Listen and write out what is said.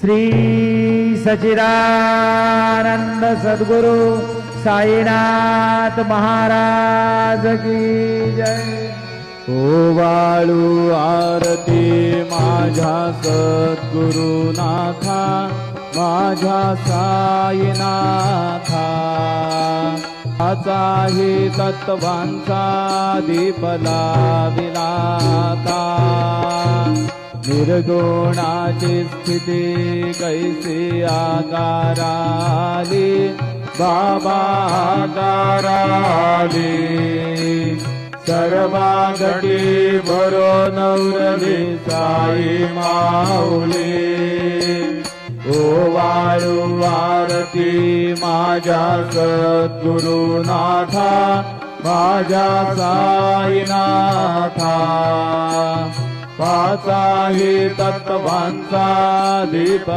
श्री सच्चिदानंद सद्गुरु साईनाथ महाराज की जय। ओवाळू आरती माझ्या सद्गुरुनाथा, माझ्या साईनाथा। आचाही तत्वांचा दीप लाविलाता, निर्गुणाची स्थिती कैसी आकाराली, बाबा आकाराली। सर्वांगटी भरो नवरली साई माऊली। ओवाळू आरती माझ्या सद्गुरुनाथा, माझ्या साईनाथा। पाचाही तत्वांचा दीप